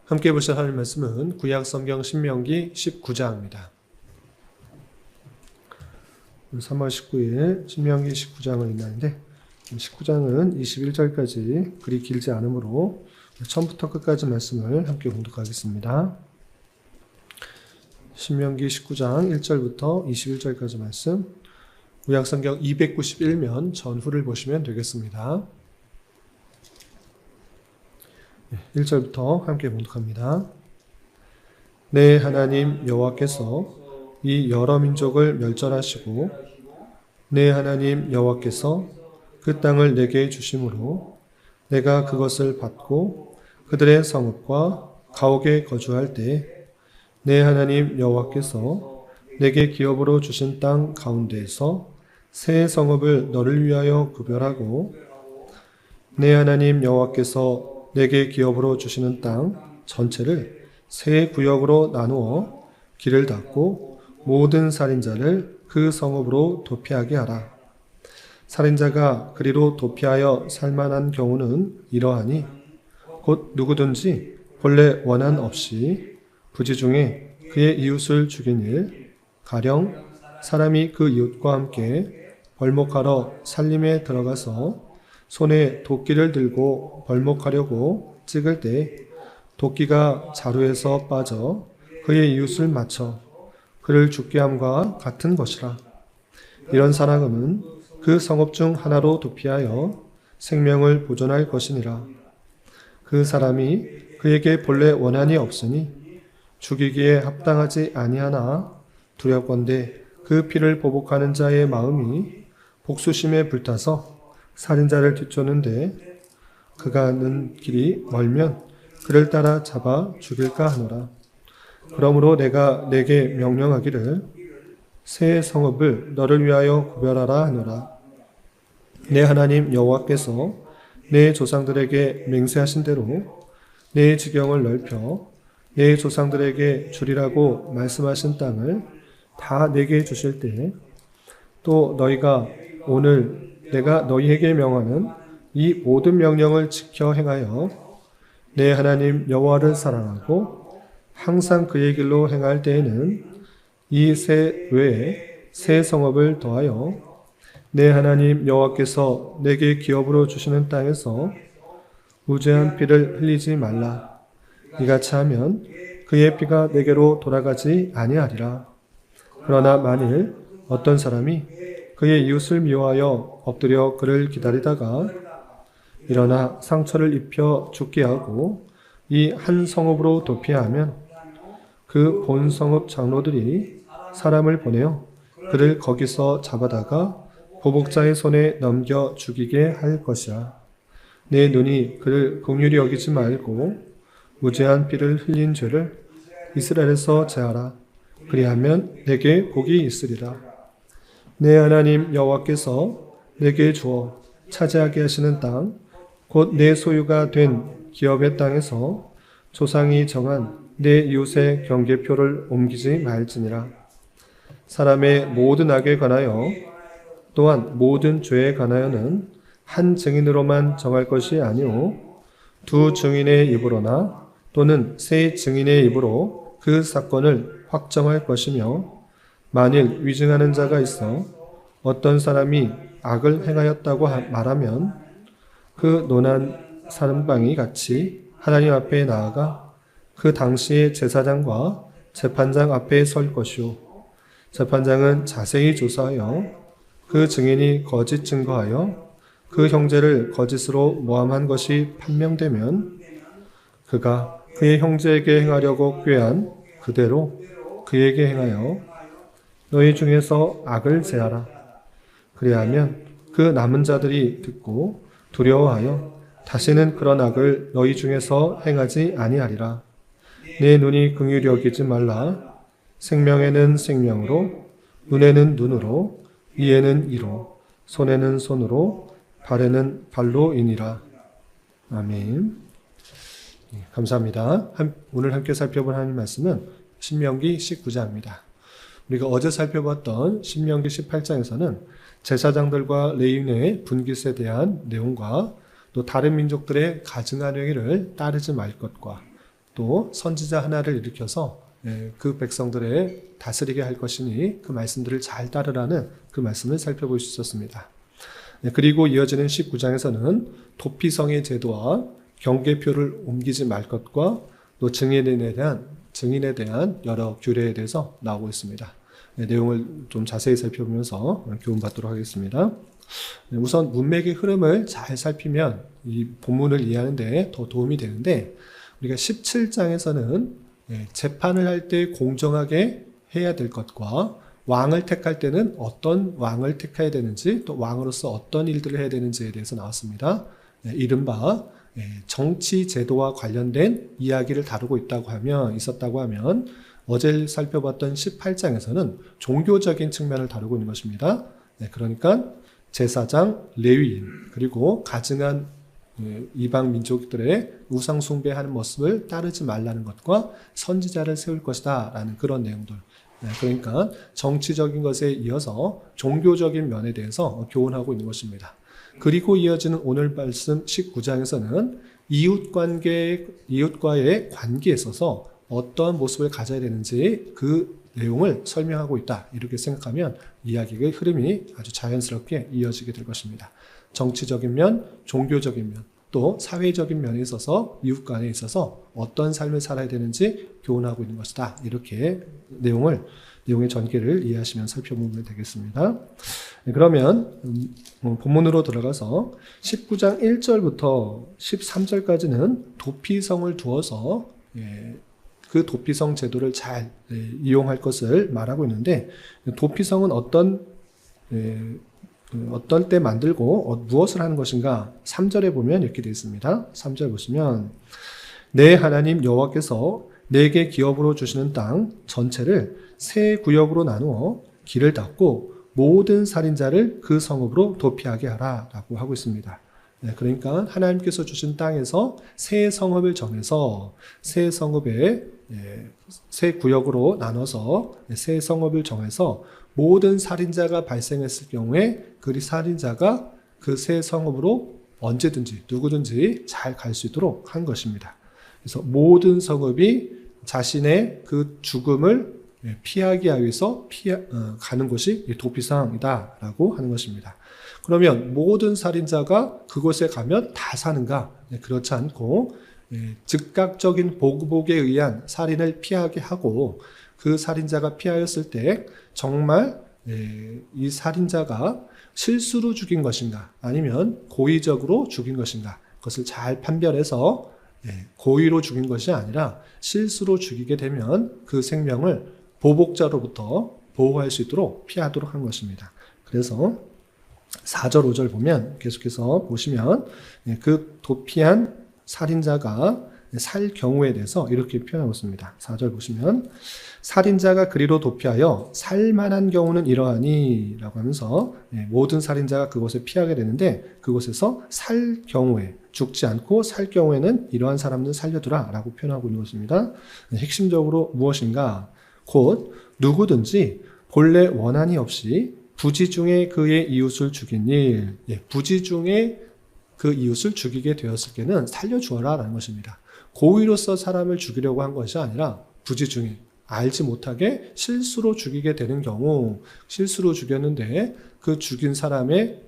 함께 보실 하나님 말씀은 구약성경 신명기 19장입니다. 3월 19일 신명기 19장을 읽는데 19장은 21절까지 그리 길지 않으므로 처음부터 끝까지 말씀을 함께 봉독하겠습니다. 신명기 19장 1절부터 21절까지 말씀, 구약성경 291면 전후를 보시면 되겠습니다. 1절부터 함께 봉독합니다. 내 하나님 여호와께서 이 여러 민족을 멸절하시고 내 하나님 여호와께서 그 땅을 내게 주심으로 내가 그것을 받고 그들의 성읍과 가옥에 거주할 때 내 하나님 여호와께서 내게 기업으로 주신 땅 가운데에서 새 성읍을 너를 위하여 구별하고 내 하나님 여호와께서 내게 기업으로 주시는 땅 전체를 세 구역으로 나누어 길을 닫고 모든 살인자를 그 성읍으로 도피하게 하라. 살인자가 그리로 도피하여 살만한 경우는 이러하니 곧 누구든지 본래 원한 없이 부지 중에 그의 이웃을 죽인 일, 가령 사람이 그 이웃과 함께 벌목하러 살림에 들어가서 손에 도끼를 들고 벌목하려고 찍을 때 도끼가 자루에서 빠져 그의 이웃을 맞춰 그를 죽게 함과 같은 것이라. 이런 사람은 그 성읍 중 하나로 도피하여 생명을 보존할 것이니라. 그 사람이 그에게 본래 원한이 없으니 죽이기에 합당하지 아니하나 두렵건대 그 피를 보복하는 자의 마음이 복수심에 불타서 살인자를 뒤쫓는데 그가 가는 길이 멀면 그를 따라 잡아 죽일까 하노라. 그러므로 내가 내게 명령하기를 새 성읍을 너를 위하여 구별하라 하노라. 내 하나님 여호와께서 내 조상들에게 맹세하신 대로 내 지경을 넓혀 내 조상들에게 주리라고 말씀하신 땅을 다 내게 주실 때 또 너희가 오늘 내가 너희에게 명하는 이 모든 명령을 지켜 행하여 내 하나님 여호와를 사랑하고 항상 그의 길로 행할 때에는 이 새 외에 새 성읍을 더하여 내 하나님 여호와께서 내게 기업으로 주시는 땅에서 무죄한 피를 흘리지 말라. 이같이 하면 그의 피가 내게로 돌아가지 아니하리라. 그러나 만일 어떤 사람이 그의 이웃을 미워하여 엎드려 그를 기다리다가 일어나 상처를 입혀 죽게 하고 이 한 성읍으로 도피하면 그 본 성읍 장로들이 사람을 보내어 그를 거기서 잡아다가 보복자의 손에 넘겨 죽이게 할 것이라. 내 눈이 그를 긍휼히 여기지 말고 무죄한 피를 흘린 죄를 이스라엘에서 제하라. 그리하면 내게 복이 있으리라. 내 하나님 여호와께서 내게 주어 차지하게 하시는 땅, 곧 내 소유가 된 기업의 땅에서 조상이 정한 내 이웃의 경계표를 옮기지 말지니라. 사람의 모든 악에 관하여 또한 모든 죄에 관하여는 한 증인으로만 정할 것이 아니오 두 증인의 입으로나 또는 세 증인의 입으로 그 사건을 확정할 것이며 만일 위증하는 자가 있어 어떤 사람이 악을 행하였다고 말하면 그 논한 사람방이 같이 하나님 앞에 나아가 그 당시의 제사장과 재판장 앞에 설 것이요 재판장은 자세히 조사하여 그 증인이 거짓 증거하여 그 형제를 거짓으로 모함한 것이 판명되면 그가 그의 형제에게 행하려고 꾀한 그대로 그에게 행하여 너희 중에서 악을 제하라. 그리하면 그 남은 자들이 듣고 두려워하여 다시는 그런 악을 너희 중에서 행하지 아니하리라. 내 눈이 긍휼히 여기지 말라. 생명에는 생명으로, 눈에는 눈으로, 이에는 이로, 손에는 손으로, 발에는 발로이니라. 아멘. 감사합니다. 오늘 함께 살펴볼 하나님 말씀은 신명기 19장입니다. 우리가 어제 살펴봤던 신명기 18장에서는 제사장들과 레위인의 분깃에 대한 내용과 또 다른 민족들의 가증한 행위를 따르지 말 것과 또 선지자 하나를 일으켜서 그 백성들의 다스리게 할 것이니 그 말씀들을 잘 따르라는 그 말씀을 살펴볼 수 있었습니다. 그리고 이어지는 19장에서는 도피성의 제도와 경계표를 옮기지 말 것과 또 증인에 대한 여러 규례에 대해서 나오고 있습니다. 내용을 좀 자세히 살펴보면서 교훈받도록 하겠습니다. 우선 문맥의 흐름을 잘 살피면 이 본문을 이해하는 데 더 도움이 되는데, 우리가 17장에서는 재판을 할 때 공정하게 해야 될 것과 왕을 택할 때는 어떤 왕을 택해야 되는지, 또 왕으로서 어떤 일들을 해야 되는지에 대해서 나왔습니다. 이른바 정치 제도와 관련된 이야기를 다루고 있었다고 하면 어제 살펴봤던 18장에서는 종교적인 측면을 다루고 있는 것입니다. 그러니까 제사장, 레위인, 그리고 가증한 이방 민족들의 우상 숭배하는 모습을 따르지 말라는 것과 선지자를 세울 것이다 라는 그런 내용들. 그러니까 정치적인 것에 이어서 종교적인 면에 대해서 교훈하고 있는 것입니다. 그리고 이어지는 오늘 말씀 19장에서는 이웃과의 관계에 있어서 어떠한 모습을 가져야 되는지 그 내용을 설명하고 있다, 이렇게 생각하면 이야기의 흐름이 아주 자연스럽게 이어지게 될 것입니다. 정치적인 면, 종교적인 면, 또 사회적인 면에 있어서 이웃 간에 있어서 어떤 삶을 살아야 되는지 교훈하고 있는 것이다, 이렇게 내용의 전개를 이해하시면 살펴보면 되겠습니다. 그러면 본문으로 들어가서 19장 1절부터 13절까지는 도피성을 두어서 그 도피성 제도를 잘 이용할 것을 말하고 있는데, 도피성은 어떤 때 만들고 무엇을 하는 것인가? 3절에 보면 이렇게 되어 있습니다. 3절 보시면 내 하나님 여호와께서 내게 기업으로 주시는 땅 전체를 세 구역으로 나누어 길을 닦고 모든 살인자를 그 성읍으로 도피하게 하라 라고 하고 있습니다. 그러니까 하나님께서 주신 땅에서 세 성읍을 정해서 세 성읍에 세 구역으로 나눠서 세 성읍을 정해서 모든 살인자가 발생했을 경우에 그 살인자가 그 세 성읍으로 언제든지 누구든지 잘 갈 수 있도록 한 것입니다. 그래서 모든 성읍이 자신의 그 죽음을 피하기 위해서 가는 것이 도피성이다라고 하는 것입니다. 그러면 모든 살인자가 그곳에 가면 다 사는가? 그렇지 않고 즉각적인 보복에 의한 살인을 피하게 하고, 그 살인자가 피하였을 때 정말 이 살인자가 실수로 죽인 것인가 아니면 고의적으로 죽인 것인가, 그것을 잘 판별해서 고의로 죽인 것이 아니라 실수로 죽이게 되면 그 생명을 보복자로부터 보호할 수 있도록 피하도록 한 것입니다. 그래서 4절 5절 보면 계속해서 보시면 그 도피한 살인자가 살 경우에 대해서 이렇게 표현하고 있습니다. 4절 보시면 살인자가 그리로 도피하여 살만한 경우는 이러하니 라고 하면서 모든 살인자가 그곳에 피하게 되는데, 그곳에서 살 경우에, 죽지 않고 살 경우에는 이러한 사람들은 살려두라 라고 표현하고 있는 것입니다. 핵심적으로 무엇인가? 곧 누구든지 본래 원한이 없이 부지 중에 그의 이웃을 죽인 일, 부지 중에 그 이웃을 죽이게 되었을 때는 살려주어라 라는 것입니다. 고의로서 사람을 죽이려고 한 것이 아니라 부지 중에 알지 못하게 실수로 죽이게 되는 경우, 실수로 죽였는데 그 죽인 사람의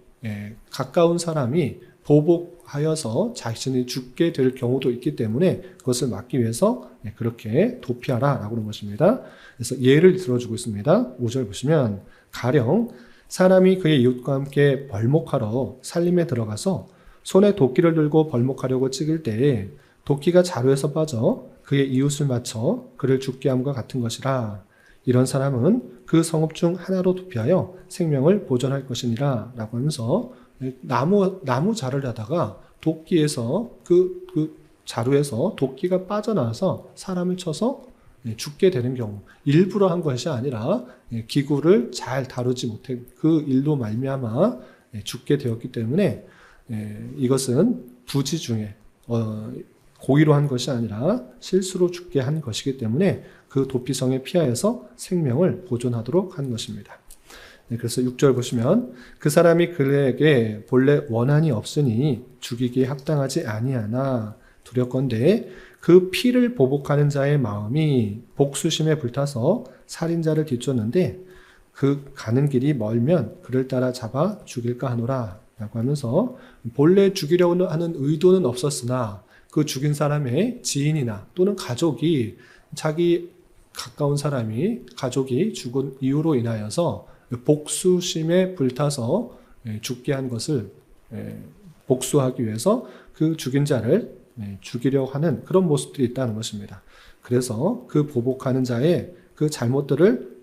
가까운 사람이 보복하여서 자신이 죽게 될 경우도 있기 때문에 그것을 막기 위해서 그렇게 도피하라 라고 하는 것입니다. 그래서 예를 들어주고 있습니다. 5절 보시면 가령 사람이 그의 이웃과 함께 벌목하러 살림에 들어가서 손에 도끼를 들고 벌목하려고 찍을 때에 도끼가 자루에서 빠져 그의 이웃을 맞춰 그를 죽게 함과 같은 것이라. 이런 사람은 그 성읍 중 하나로 도피하여 생명을 보존할 것이니라 라고 하면서 나무 자를 하다가 도끼에서 그 자루에서 도끼가 빠져나와서 사람을 쳐서 죽게 되는 경우, 일부러 한 것이 아니라 기구를 잘 다루지 못해 그 일로 말미암아 죽게 되었기 때문에 이것은 부지 중에 고의로 한 것이 아니라 실수로 죽게 한 것이기 때문에 그 도피성에 피하여서 생명을 보존하도록 한 것입니다. 그래서 6절 보시면 그 사람이 그에게 본래 원한이 없으니 죽이기에 합당하지 아니하나 두렵건대 그 피를 보복하는 자의 마음이 복수심에 불타서 살인자를 뒤쫓는데 그 가는 길이 멀면 그를 따라 잡아 죽일까 하노라 라고 하면서 본래 죽이려고 하는 의도는 없었으나 그 죽인 사람의 지인이나 또는 가족이 자기 가까운 사람이 가족이 죽은 이유로 인하여서 복수심에 불타서 죽게 한 것을 복수하기 위해서 그 죽인 자를 죽이려고 하는 그런 모습들이 있다는 것입니다. 그래서 그 보복하는 자의 그 잘못들을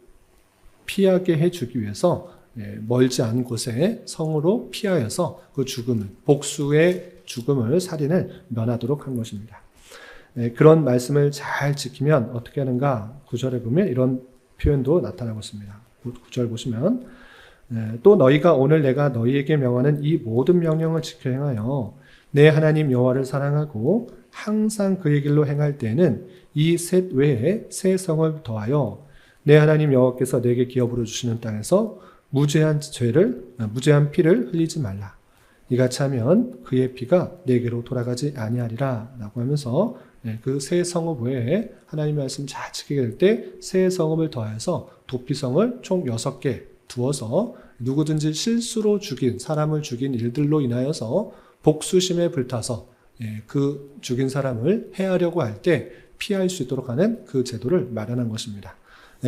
피하게 해주기 위해서 멀지 않은 곳에 성으로 피하여서 그 죽음을, 복수의 죽음을, 살인을 면하도록 한 것입니다. 그런 말씀을 잘 지키면 어떻게 하는가? 9절에 보면 이런 표현도 나타나고 있습니다. 9절 보시면 또 너희가 오늘 내가 너희에게 명하는 이 모든 명령을 지켜 행하여 내 하나님 여호와를 사랑하고 항상 그의 길로 행할 때에는 이 셋 외에 새 성을 더하여 내 하나님 여호와께서 내게 기업으로 주시는 땅에서 무죄한 피를 흘리지 말라. 이같이 하면 그의 피가 내게로 돌아가지 아니하리라 라고 하면서 그 새 성읍 외에 하나님의 말씀 잘 지키게 될 때 새 성읍을 더해서 도피성을 총 6개 두어서 누구든지 실수로 죽인 사람을 죽인 일들로 인하여서 복수심에 불타서 그 죽인 사람을 해하려고 할 때 피할 수 있도록 하는 그 제도를 마련한 것입니다.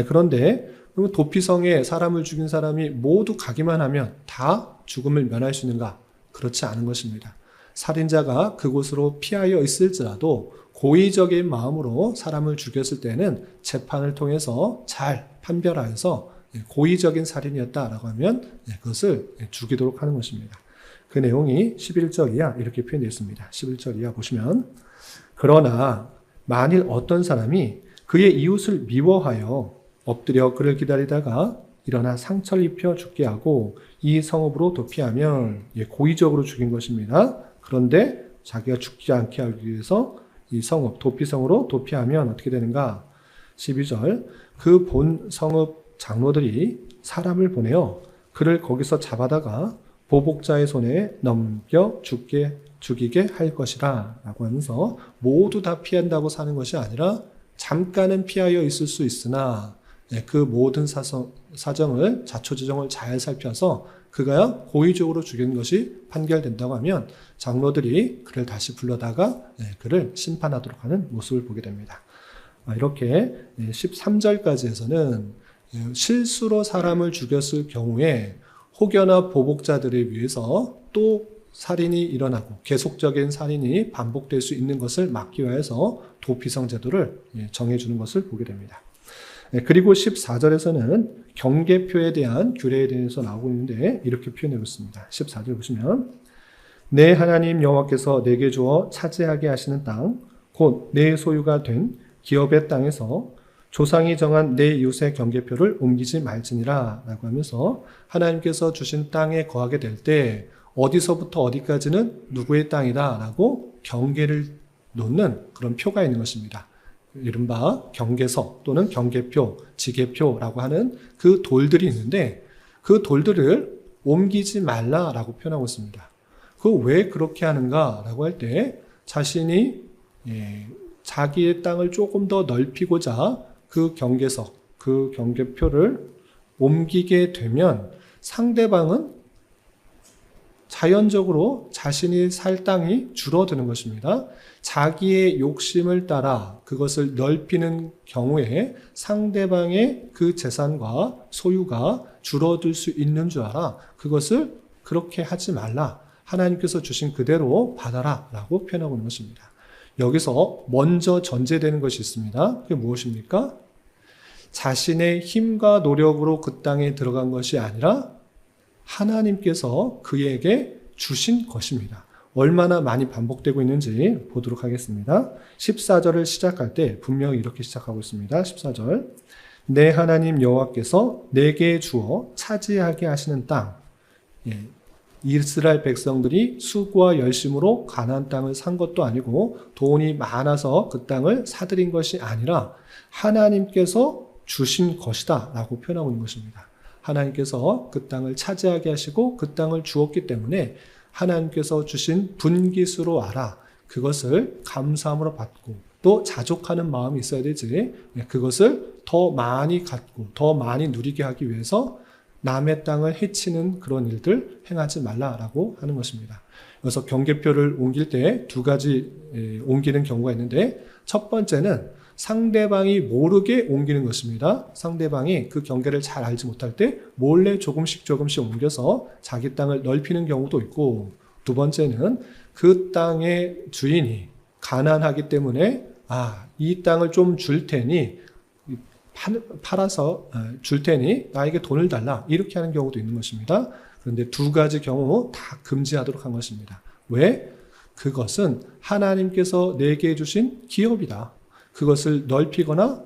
그런데 도피성에 사람을 죽인 사람이 모두 가기만 하면 다 죽음을 면할 수 있는가? 그렇지 않은 것입니다. 살인자가 그곳으로 피하여 있을지라도 고의적인 마음으로 사람을 죽였을 때는 재판을 통해서 잘 판별하여서 고의적인 살인이었다라고 하면 그것을 죽이도록 하는 것입니다. 그 내용이 11절 이하 이렇게 표현되어 있습니다. 11절 이하 보시면 그러나 만일 어떤 사람이 그의 이웃을 미워하여 엎드려 그를 기다리다가 일어나 상처를 입혀 죽게 하고 이 성읍으로 도피하면 고의적으로 죽인 것입니다. 그런데 자기가 죽지 않게 하기 위해서 이 성읍, 도피성으로 도피하면 어떻게 되는가? 12절 그 본 성읍 장로들이 사람을 보내어 그를 거기서 잡아다가 보복자의 손에 넘겨 죽이게 할 것이라 라고 하면서 모두 다 피한다고 사는 것이 아니라 잠깐은 피하여 있을 수 있으나 그 모든 사정을 자초지종을 잘 살펴서 그가 고의적으로 죽인 것이 판결된다고 하면 장로들이 그를 다시 불러다가 그를 심판하도록 하는 모습을 보게 됩니다. 이렇게 13절까지 해서는 실수로 사람을 죽였을 경우에 혹여나 보복자들에 위해서 또 살인이 일어나고 계속적인 살인이 반복될 수 있는 것을 막기 위해서 도피성 제도를 정해주는 것을 보게 됩니다. 그리고 14절에서는 경계표에 대한 규례에 대해서 나오고 있는데 이렇게 표현하고 있습니다. 14절 보시면 내 하나님 여호와께서 내게 주어 차지하게 하시는 땅 곧 내 소유가 된 기업의 땅에서 조상이 정한 내 이웃의 경계표를 옮기지 말지니라 라고 하면서 하나님께서 주신 땅에 거하게 될 때 어디서부터 어디까지는 누구의 땅이다 라고 경계를 놓는 그런 표가 있는 것입니다. 이른바 경계서 또는 경계표, 지계표라고 하는 그 돌들이 있는데 그 돌들을 옮기지 말라라고 표현하고 있습니다. 그 왜 그렇게 하는가라고 할 때 자신이 자기의 땅을 조금 더 넓히고자 그 경계석, 그 경계표를 옮기게 되면 상대방은 자연적으로 자신이 살 땅이 줄어드는 것입니다. 자기의 욕심을 따라 그것을 넓히는 경우에 상대방의 그 재산과 소유가 줄어들 수 있는 줄 알아 그것을 그렇게 하지 말라. 하나님께서 주신 그대로 받아라 라고 표현하고 있는 것입니다. 여기서 먼저 전제되는 것이 있습니다. 그게 무엇입니까? 자신의 힘과 노력으로 그 땅에 들어간 것이 아니라 하나님께서 그에게 주신 것입니다. 얼마나 많이 반복되고 있는지 보도록 하겠습니다. 14절을 시작할 때 분명히 이렇게 시작하고 있습니다. 14절 내 하나님 여호와께서 내게 주어 차지하게 하시는 땅. 이스라엘 백성들이 수고와 열심으로 가나안 땅을 산 것도 아니고 돈이 많아서 그 땅을 사들인 것이 아니라 하나님께서 주신 것이다 라고 표현하고 있는 것입니다. 하나님께서 그 땅을 차지하게 하시고 그 땅을 주었기 때문에 하나님께서 주신 분깃으로 알아 그것을 감사함으로 받고 또 자족하는 마음이 있어야 되지. 그것을 더 많이 갖고 더 많이 누리게 하기 위해서 남의 땅을 해치는 그런 일들 행하지 말라라고 하는 것입니다. 그래서 경계표를 옮길 때 두 가지 옮기는 경우가 있는데, 첫 번째는 상대방이 모르게 옮기는 것입니다. 상대방이 그 경계를 잘 알지 못할 때 몰래 조금씩 옮겨서 자기 땅을 넓히는 경우도 있고, 두 번째는 그 땅의 주인이 가난하기 때문에 이 땅을 좀 줄 테니 팔아서 줄 테니 나에게 돈을 달라, 이렇게 하는 경우도 있는 것입니다. 그런데 두 가지 경우 다 금지하도록 한 것입니다. 왜? 그것은 하나님께서 내게 주신 기업이다. 그것을 넓히거나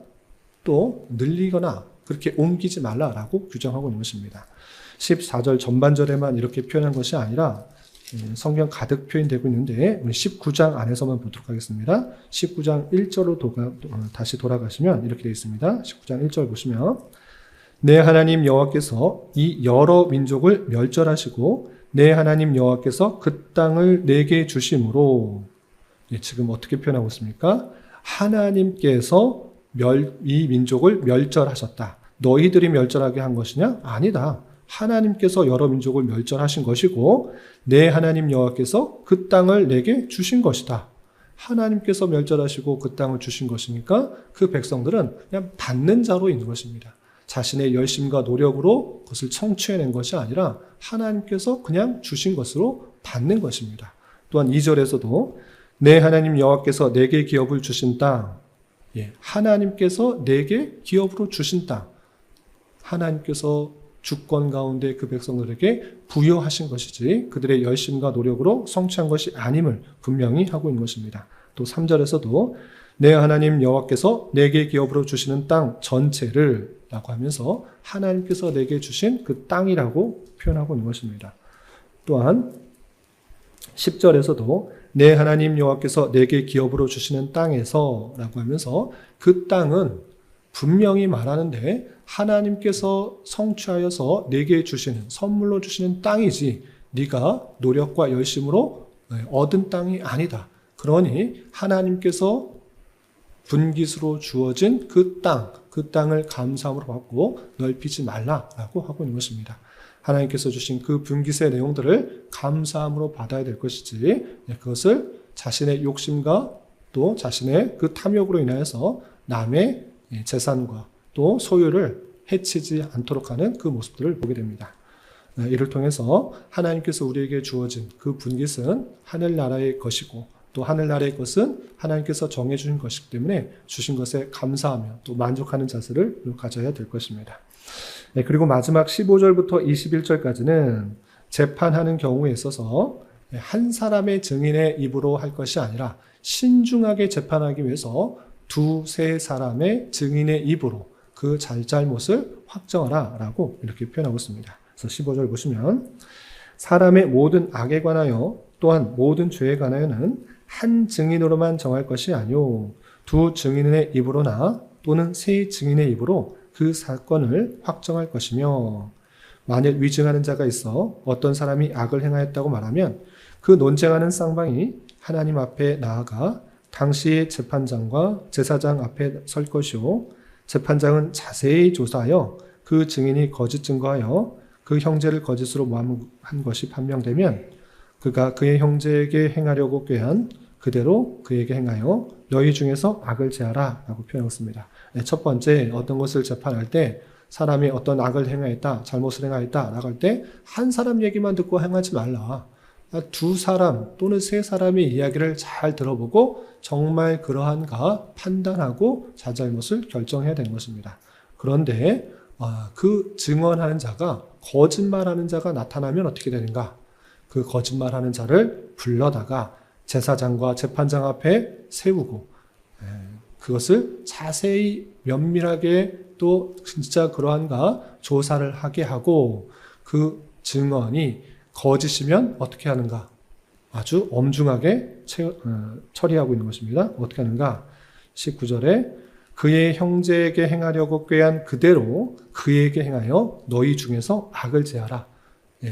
또 늘리거나 그렇게 옮기지 말라라고 규정하고 있는 것입니다. 14절 전반절에만 이렇게 표현한 것이 아니라 성경 가득 표현되고 있는데, 우리 19장 안에서만 보도록 하겠습니다. 19장 1절로 다시 돌아가시면 이렇게 되어 있습니다. 19장 1절 보시면, 내 하나님 여호와께서 이 여러 민족을 멸절하시고 내 하나님 여호와께서 그 땅을 내게 주심으로, 지금 어떻게 표현하고 있습니까? 하나님께서 이 민족을 멸절하셨다. 너희들이 멸절하게 한 것이냐? 아니다. 하나님께서 여러 민족을 멸절하신 것이고 내 하나님 여호와께서 그 땅을 내게 주신 것이다. 하나님께서 멸절하시고 그 땅을 주신 것이니까 그 백성들은 그냥 받는 자로 있는 것입니다. 자신의 열심과 노력으로 그것을 청취해낸 것이 아니라 하나님께서 그냥 주신 것으로 받는 것입니다. 또한 2절에서도 내 하나님 여호와께서 내게 기업을 주신 땅, 하나님께서 내게 기업으로 주신 땅, 하나님께서 주권 가운데 그 백성들에게 부여하신 것이지 그들의 열심과 노력으로 성취한 것이 아님을 분명히 하고 있는 것입니다. 또 3절에서도 내 하나님 여호와께서 내게 기업으로 주시는 땅 전체를 라고 하면서 하나님께서 내게 주신 그 땅이라고 표현하고 있는 것입니다. 또한 10절에서도 내 하나님 여호와께서 내게 기업으로 주시는 땅에서 라고 하면서 그 땅은 분명히 말하는데 하나님께서 성취하여서 내게 주시는, 선물로 주시는 땅이지 네가 노력과 열심으로 얻은 땅이 아니다. 그러니 하나님께서 분깃으로 주어진 그 땅을 감사함으로 받고 넓히지 말라라고 하고 있는 것입니다. 하나님께서 주신 그 분깃의 내용들을 감사함으로 받아야 될 것이지 그것을 자신의 욕심과 또 자신의 그 탐욕으로 인하여서 남의 재산과 또 소유를 해치지 않도록 하는 그 모습들을 보게 됩니다. 이를 통해서 하나님께서 우리에게 주어진 그 분깃은 하늘나라의 것이고 또 하늘나라의 것은 하나님께서 정해주신 것이기 때문에 주신 것에 감사하며 또 만족하는 자세를 가져야 될 것입니다. 그리고 마지막 15절부터 21절까지는 재판하는 경우에 있어서 한 사람의 증인의 입으로 할 것이 아니라 신중하게 재판하기 위해서 두세 사람의 증인의 입으로 그 잘잘못을 확정하라 라고 이렇게 표현하고 있습니다. 그래서 15절 보시면 사람의 모든 악에 관하여 또한 모든 죄에 관하여는 한 증인으로만 정할 것이 아니오 두 증인의 입으로나 또는 세 증인의 입으로 그 사건을 확정할 것이며 만일 위증하는 자가 있어 어떤 사람이 악을 행하였다고 말하면 그 논쟁하는 쌍방이 하나님 앞에 나아가 당시의 재판장과 제사장 앞에 설 것이요 재판장은 자세히 조사하여 그 증인이 거짓 증거하여 그 형제를 거짓으로 모함한 것이 판명되면 그가 그의 형제에게 행하려고 꾀한 그대로 그에게 행하여 너희 중에서 악을 제하라 라고 표현했습니다. 첫 번째 어떤 것을 재판할 때 사람이 어떤 악을 행하였다, 잘못을 행하였다 라고 할 때 한 사람 얘기만 듣고 행하지 말라. 두 사람 또는 세 사람의 이야기를 잘 들어보고 정말 그러한가 판단하고 자잘못을 결정해야 되는 것입니다. 그런데 그 증언하는 자가 거짓말하는 자가 나타나면 어떻게 되는가? 그 거짓말하는 자를 불러다가 제사장과 재판장 앞에 세우고 그것을 자세히 면밀하게 또 진짜 그러한가 조사를 하게 하고 그 증언이 거짓이면 어떻게 하는가? 아주 엄중하게 처리하고 있는 것입니다. 어떻게 하는가? 19절에 그의 형제에게 행하려고 꾀한 그대로 그에게 행하여 너희 중에서 악을 제하라.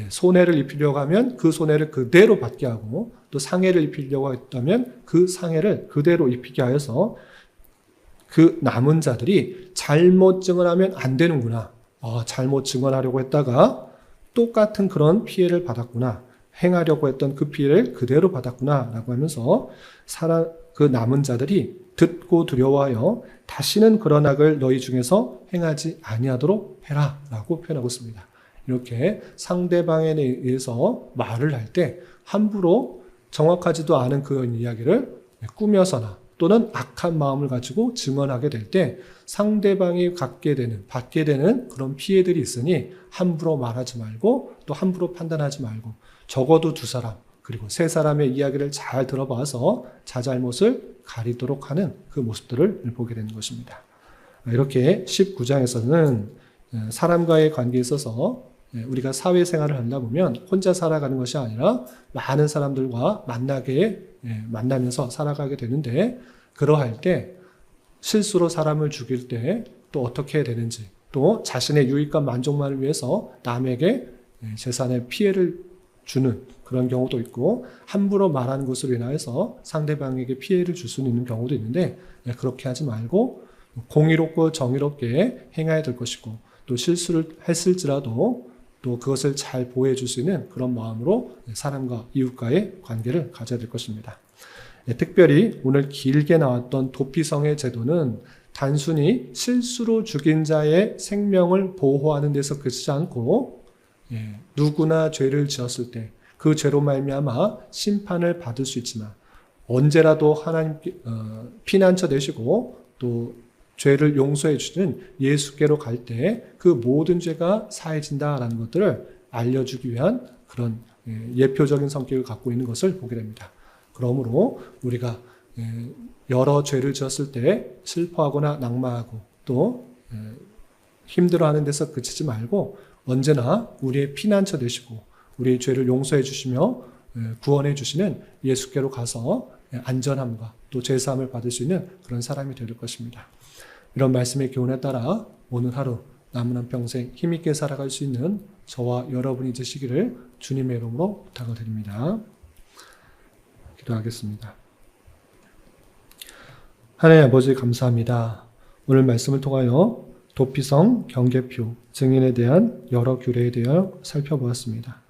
손해를 입히려고 하면 그 손해를 그대로 받게 하고, 또 상해를 입히려고 했다면 그 상해를 그대로 입히게 하여서 그 남은 자들이 잘못 증언하면 안 되는구나. 잘못 증언하려고 했다가 똑같은 그런 피해를 받았구나. 행하려고 했던 그 피해를 그대로 받았구나. 라고 하면서 그 남은 자들이 듣고 두려워하여 다시는 그런 악을 너희 중에서 행하지 아니하도록 해라. 라고 표현하고 있습니다. 이렇게 상대방에 의해서 말을 할 때 함부로 정확하지도 않은 그런 이야기를 꾸며서나 또는 악한 마음을 가지고 증언하게 될 때 상대방이 받게 되는 그런 피해들이 있으니 함부로 말하지 말고 또 함부로 판단하지 말고 적어도 2사람 그리고 3사람의 이야기를 잘 들어봐서 자잘못을 가리도록 하는 그 모습들을 보게 되는 것입니다. 이렇게 19장에서는 사람과의 관계에 있어서 우리가 사회생활을 한다 보면 혼자 살아가는 것이 아니라 많은 사람들과 만나면서 살아가게 되는데, 그러할 때 실수로 사람을 죽일 때 또 어떻게 해야 되는지, 또 자신의 유익과 만족만을 위해서 남에게 재산에 피해를 주는 그런 경우도 있고, 함부로 말하는 것으로 인하여서 상대방에게 피해를 줄 수 있는 경우도 있는데, 그렇게 하지 말고 공의롭고 정의롭게 행해야 될 것이고, 또 실수를 했을지라도 또 그것을 잘 보호해 줄 수 있는 그런 마음으로 사람과 이웃과의 관계를 가져야 될 것입니다. 특별히 오늘 길게 나왔던 도피성의 제도는 단순히 실수로 죽인 자의 생명을 보호하는 데서 그치지 않고, 누구나 죄를 지었을 때 그 죄로 말미암아 심판을 받을 수 있지만 언제라도 하나님께 피난처 되시고 또 죄를 용서해 주시는 예수께로 갈 때 그 모든 죄가 사해진다라는 것들을 알려주기 위한 그런 예표적인 성격을 갖고 있는 것을 보게 됩니다. 그러므로 우리가 여러 죄를 지었을 때 슬퍼하거나 낙마하고 또 힘들어하는 데서 그치지 말고 언제나 우리의 피난처 되시고 우리의 죄를 용서해 주시며 구원해 주시는 예수께로 가서 안전함과 또 죄사함을 받을 수 있는 그런 사람이 될 것입니다. 이런 말씀의 교훈에 따라 오늘 하루 남은 한평생 힘있게 살아갈 수 있는 저와 여러분이 되시기를 주님의 이름으로 부탁을 드립니다. 기도하겠습니다. 하나님 아버지 감사합니다. 오늘 말씀을 통하여 도피성, 경계표, 증인에 대한 여러 규례에 대하여 살펴보았습니다.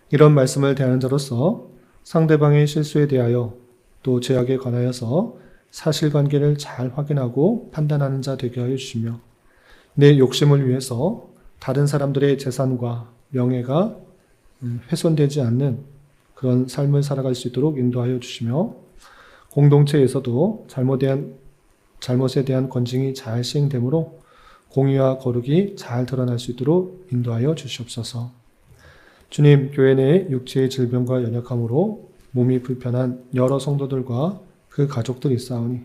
이런 말씀을 대하는 자로서 상대방의 실수에 대하여 또 죄악에 관하여서 사실관계를 잘 확인하고 판단하는 자 되게 하여 주시며, 내 욕심을 위해서 다른 사람들의 재산과 명예가 훼손되지 않는 그런 삶을 살아갈 수 있도록 인도하여 주시며, 공동체에서도 잘못에 대한 권징이 잘 시행되므로 공의와 거룩이 잘 드러날 수 있도록 인도하여 주시옵소서. 주님, 교회 내 육체의 질병과 연약함으로 몸이 불편한 여러 성도들과 그 가족들이 있사오니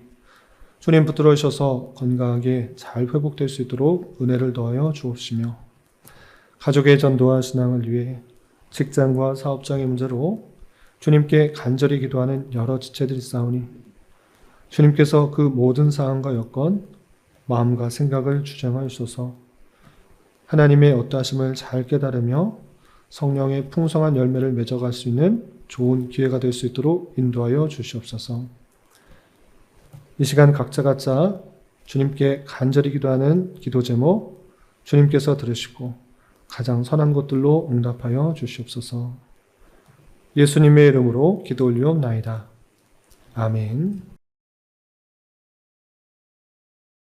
주님 붙들어 주셔서 건강하게 잘 회복될 수 있도록 은혜를 더하여 주옵시며, 가족의 전도와 신앙을 위해 직장과 사업장의 문제로 주님께 간절히 기도하는 여러 지체들이 있사오니 주님께서 그 모든 상황과 여건, 마음과 생각을 주장하여 주소서. 하나님의 어떠하심을 잘 깨달으며 성령의 풍성한 열매를 맺어갈 수 있는 좋은 기회가 될 수 있도록 인도하여 주시옵소서. 이 시간 각자가 주님께 간절히 기도하는 기도 제목 주님께서 들으시고 가장 선한 것들로 응답하여 주시옵소서. 예수님의 이름으로 기도 올리옵나이다. 아멘.